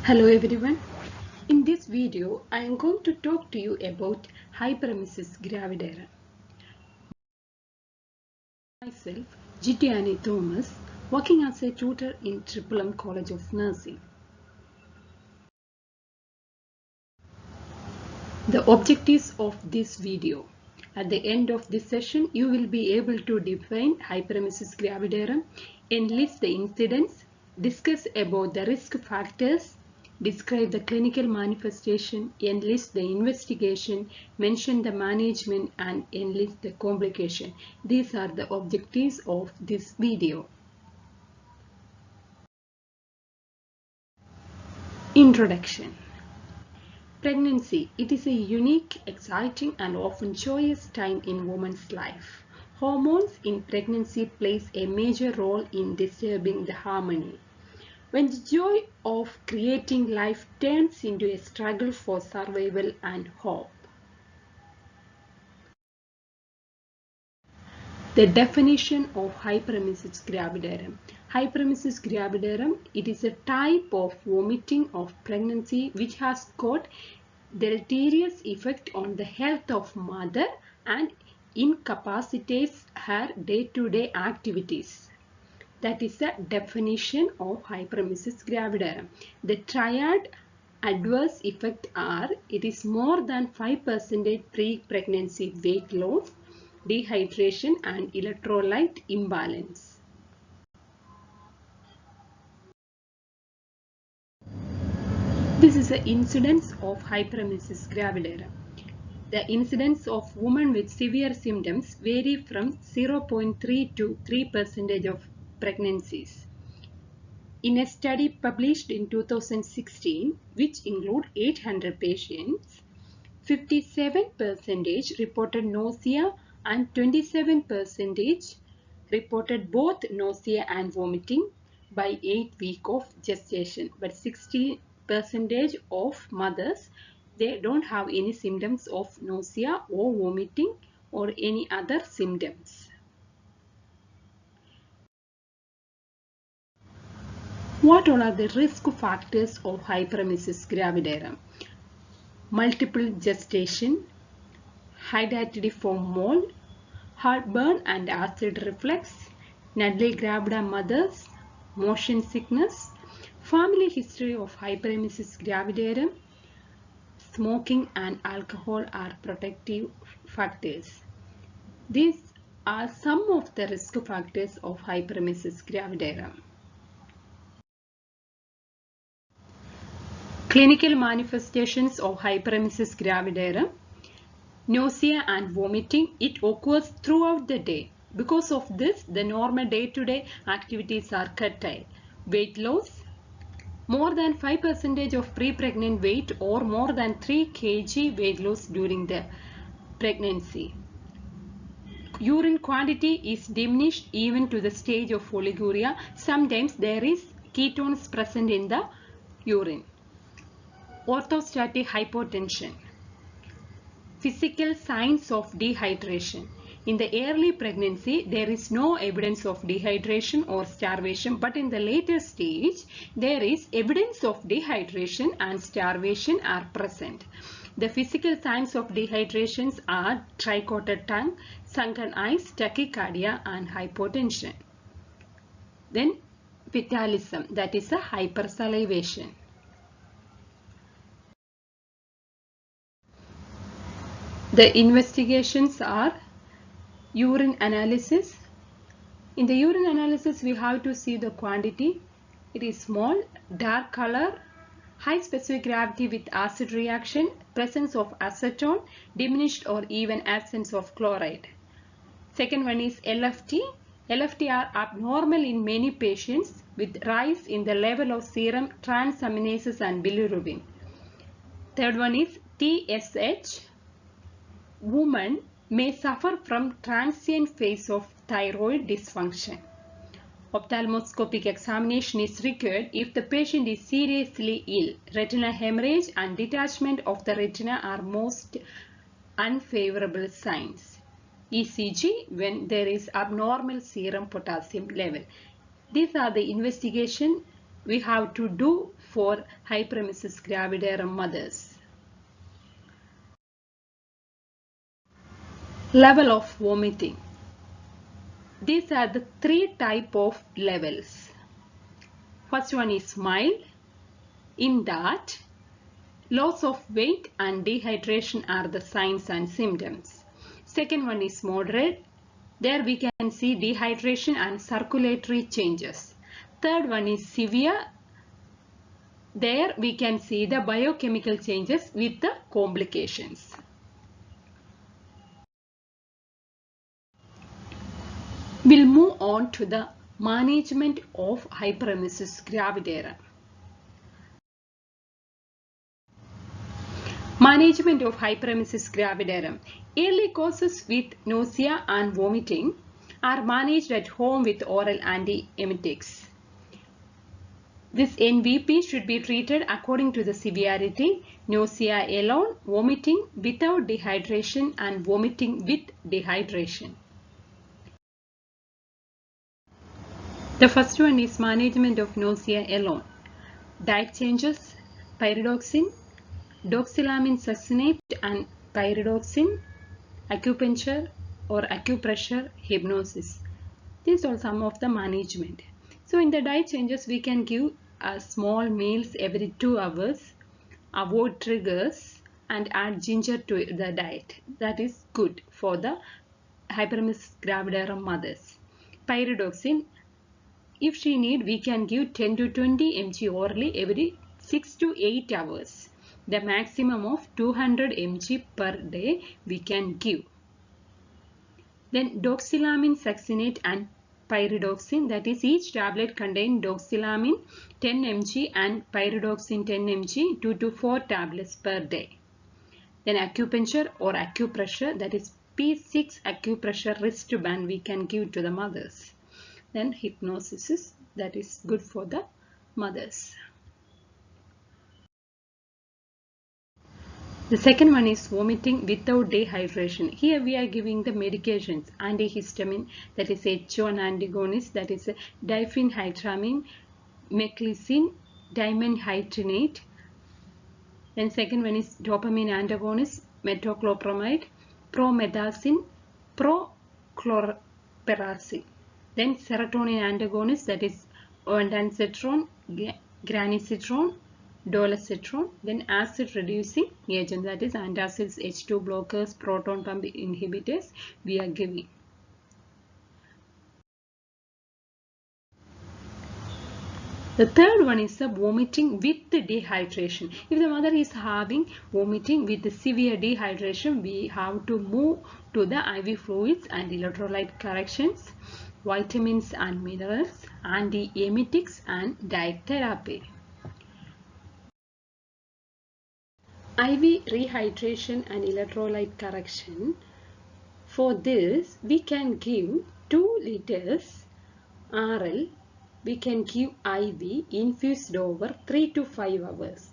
Hello everyone. In this video, I am going to talk to you about hyperemesis gravidarum. Myself, Gitiani Thomas, working as a tutor in Triple M College of Nursing. The objectives of this video. At the end of this session, you will be able to define hyperemesis gravidarum, enlist the incidence, discuss about the risk factors, describe the clinical manifestation, enlist the investigation, mention the management, and enlist the complication. These are the objectives of this video. Introduction. Pregnancy. It is a unique, exciting, and often joyous time in woman's life. Hormones in pregnancy plays a major role in disturbing the harmony. When the joy of creating life turns into a struggle for survival and hope. The definition of hyperemesis gravidarum. Hyperemesis gravidarum, it is a type of vomiting of pregnancy which has got deleterious effect on the health of mother and incapacitates her day-to-day activities. That is the definition of hyperemesis gravidarum. The triad adverse effects are, it is more than 5% pre-pregnancy weight loss, dehydration and electrolyte imbalance. This is the incidence of hyperemesis gravidarum. The incidence of women with severe symptoms vary from 0.3 to 3% of pregnancies. In a study published in 2016, which included 800 patients, 57% reported nausea and 27% reported both nausea and vomiting by 8 weeks of gestation. But 60% of mothers, they don't have any symptoms of nausea or vomiting or any other symptoms. What all are the risk factors of hyperemesis gravidarum? Multiple gestation, hydatidiform mole, heartburn and acid reflux, Nadle gravida mothers, motion sickness, family history of hyperemesis gravidarum, smoking and alcohol are protective factors. These are some of the risk factors of hyperemesis gravidarum. Clinical manifestations of hyperemesis gravidarum. Nausea and vomiting, it occurs throughout the day. Because of this, the normal day-to-day activities are curtailed. Weight loss, more than 5% of pre-pregnant weight or more than 3 kg weight loss during the pregnancy. Urine quantity is diminished even to the stage of oliguria. Sometimes there is ketones present in the urine. Orthostatic hypotension. Physical signs of dehydration. In the early pregnancy, there is no evidence of dehydration or starvation, but in the later stage, there is evidence of dehydration and starvation are present. The physical signs of dehydrations are trichotted tongue, sunken eyes, tachycardia and hypotension. Then vitalism, that is a hypersalivation. The investigations are urine analysis. In the urine analysis, we have to see the quantity. It is small, dark color, high specific gravity with acid reaction, presence of acetone, diminished or even absence of chloride. Second one is LFT. LFT are abnormal in many patients with rise in the level of serum transaminases and bilirubin. Third one is TSH. Women may suffer from transient phase of thyroid dysfunction. Ophthalmoscopic examination is required if the patient is seriously ill. Retinal hemorrhage and detachment of the retina are most unfavorable signs. ECG when there is abnormal serum potassium level. These are the investigation we have to do for hyperemesis gravidarum mothers. Level of vomiting. These are the three types of levels. First one is mild. In that, loss of weight and dehydration are the signs and symptoms. Second one is moderate. There we can see dehydration and circulatory changes. Third one is severe. There we can see the biochemical changes with the complications. We'll move on to the management of hyperemesis gravidarum. Management of hyperemesis gravidarum. Early causes with nausea and vomiting are managed at home with oral antiemetics. This NVP should be treated according to the severity: nausea alone, vomiting without dehydration, and vomiting with dehydration. The first one is management of nausea alone. Diet changes: pyridoxine, doxylamine succinate and pyridoxine, acupuncture or acupressure, hypnosis. These are some of the management. So in the diet changes, we can give small meals every 2 hours, avoid triggers, and add ginger to the diet. That is good for the hyperemesis gravidarum mothers. Pyridoxine, if she need, we can give 10 to 20 mg orally every 6 to 8 hours. The maximum of 200 mg per day we can give. Then doxylamine succinate and pyridoxine, that is each tablet contain doxylamine 10 mg and pyridoxine 10 mg, 2 to 4 tablets per day. Then acupuncture or acupressure, that is P6 acupressure wristband we can give to the mothers. Then hypnosis, that is good for the mothers. The second one is vomiting without dehydration. Here we are giving the medications: antihistamine, that is H1 antagonist, that is diphenhydramine, meclizine, dimenhydrinate. Then second one is dopamine antagonist, metoclopramide, promethazine, prochlorperazine. Then serotonin antagonist, that is ondansetron, granisetron, dolasetron. Then acid reducing agent, that is antacids, H2 blockers, proton pump inhibitors we are giving. The third one is the vomiting with the dehydration. If the mother is having vomiting with the severe dehydration, we have to move to the IV fluids and electrolyte corrections, vitamins and minerals, antiemetics and diet therapy. IV rehydration and electrolyte correction. For this, we can give 2 liters RL. We can give IV infused over 3 to 5 hours.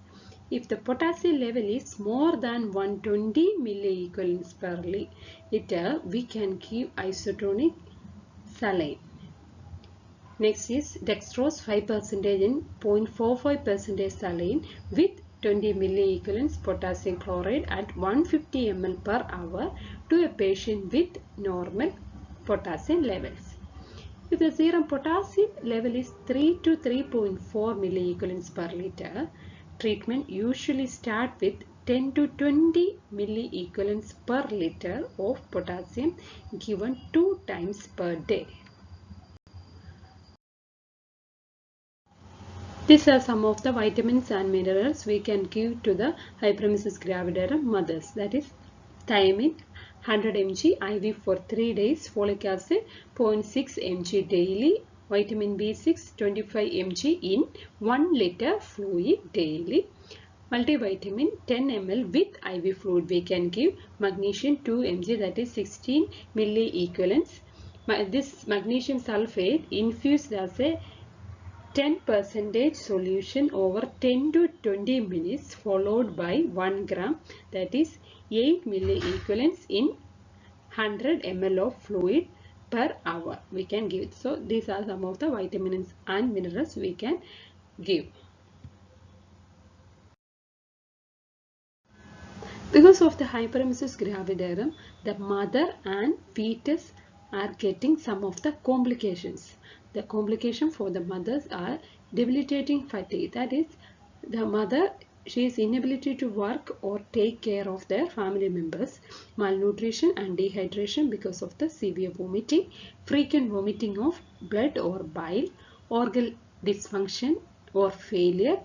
If the potassium level is more than 120 milliequivalents per liter, we can give isotonic saline. Next is dextrose 5% in 0.45% saline with 20 milliequivalents potassium chloride at 150 ml per hour to a patient with normal potassium levels. If the serum potassium level is 3 to 3.4 milliequivalents per liter, treatment usually start with 10 to 20 milliequivalents per liter of potassium given 2 times per day. These are some of the vitamins and minerals we can give to the hyperemesis gravidarum mothers. That is thiamine 100 mg IV for 3 days, folic acid 0.6 mg daily, vitamin B6 25 mg in 1 liter fluid daily, multivitamin 10 ml with IV fluid we can give, magnesium 2 mg, that is 16 milliequivalents. This magnesium sulfate infused as a 10% solution over 10 to 20 minutes followed by 1 gram, that is 8 milliequivalents in 100 ml of fluid per hour we can give. So these are some of the vitamins and minerals we can give. Because of the hyperemesis gravidarum, the mother and fetus are getting some of the complications. The complication for the mothers are debilitating fatigue. That is, the mother, she is inability to work or take care of their family members, malnutrition and dehydration because of the severe vomiting, frequent vomiting of blood or bile, organ dysfunction or failure,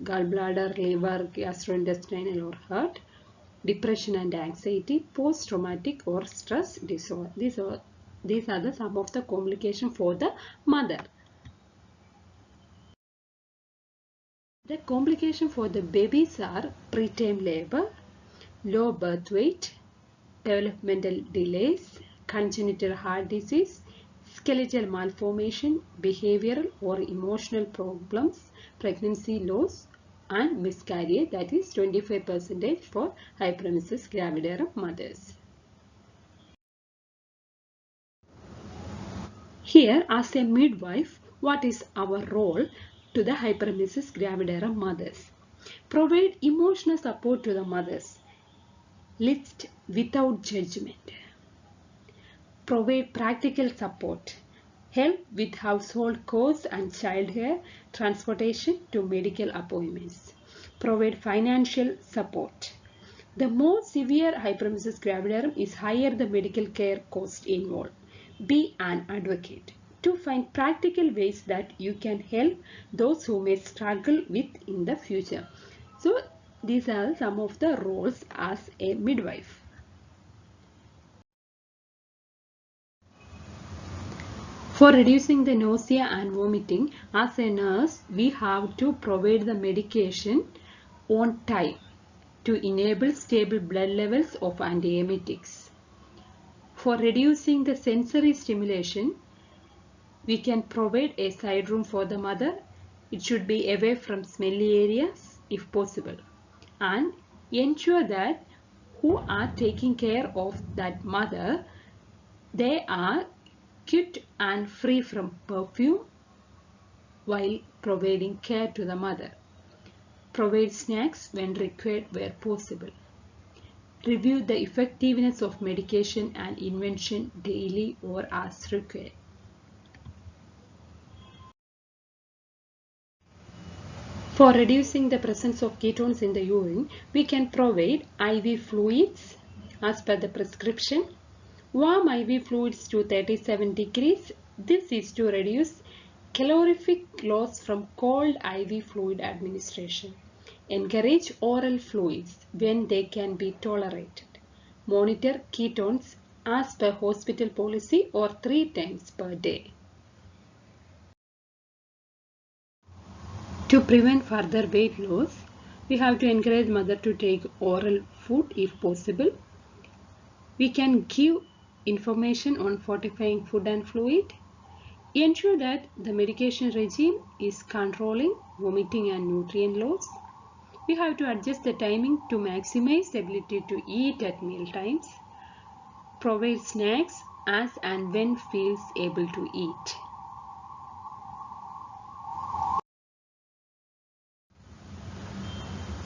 gallbladder, liver, gastrointestinal or heart, depression and anxiety, post-traumatic or stress disorder. These are the some of the complications for the mother. The complication for the babies are preterm labor, low birth weight, developmental delays, congenital heart disease, skeletal malformation, behavioral or emotional problems, pregnancy loss and miscarriage, that is 25% for hyperemesis gravidarum mothers. Here, as a midwife, what is our role to the hyperemesis gravidarum mothers? Provide emotional support to the mothers. List without judgment. Provide practical support. Help with household chores and childcare, transportation to medical appointments. Provide financial support. The more severe hyperemesis gravidarum is higher the medical care cost involved. Be an advocate to find practical ways that you can help those who may struggle with in the future. So these are some of the roles as a midwife. For reducing the nausea and vomiting, as a nurse, we have to provide the medication on time to enable stable blood levels of antiemetics. For reducing the sensory stimulation, we can provide a side room for the mother. It should be away from smelly areas if possible, and ensure that who are taking care of that mother, they are quit and free from perfume while providing care to the mother. Provide snacks when required where possible. Review the effectiveness of medication and intervention daily or as required. For reducing the presence of ketones in the urine, we can provide IV fluids as per the prescription. Warm IV fluids to 37 degrees. This is to reduce calorific loss from cold IV fluid administration. Encourage oral fluids when they can be tolerated. Monitor ketones as per hospital policy or 3 times per day. To prevent further weight loss, we have to encourage mother to take oral food if possible. We can give information on fortifying food and fluid. Ensure that the medication regime is controlling vomiting and nutrient loss. We have to adjust the timing to maximize ability to eat at meal times. Provide snacks as and when feels able to eat.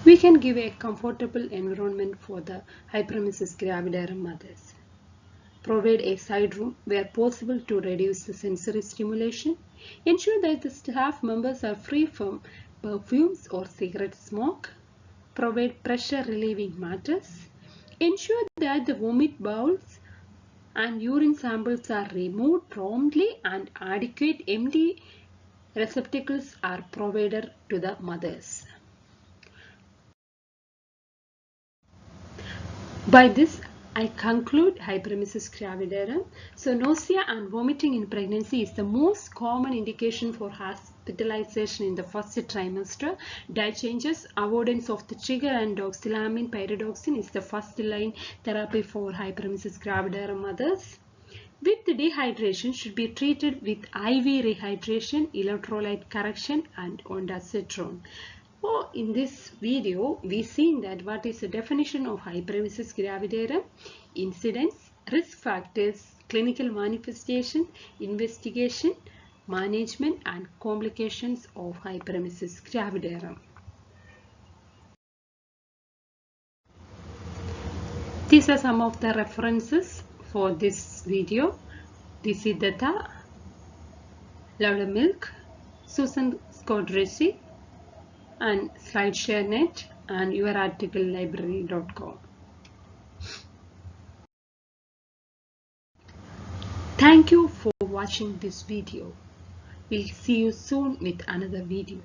We can give a comfortable environment for the hyperemesis gravidarum mothers. Provide a side room where possible to reduce the sensory stimulation. Ensure that the staff members are free from perfumes or cigarette smoke. Provide pressure relieving mattress. Ensure that the vomit bowls and urine samples are removed promptly and adequate empty receptacles are provided to the mothers. By this, I conclude hyperemesis gravidarum. So nausea and vomiting in pregnancy is the most common indication for hospitalization in the first trimester. Diet changes, avoidance of the trigger and doxylamine pyridoxine is the first line therapy for hyperemesis gravidarum mothers. With dehydration should be treated with IV rehydration, electrolyte correction and ondansetron. So in this video, we seen that what is the definition of hyperemesis gravidarum, incidence, risk factors, clinical manifestation, investigation, management and complications of hyperemesis gravidarum. These are some of the references for this video. DC Datta, Loudermilk, Susan Scott Ritchie, and SlideShareNet and YourArticleLibrary.com. Thank you for watching this video. We'll see you soon with another video.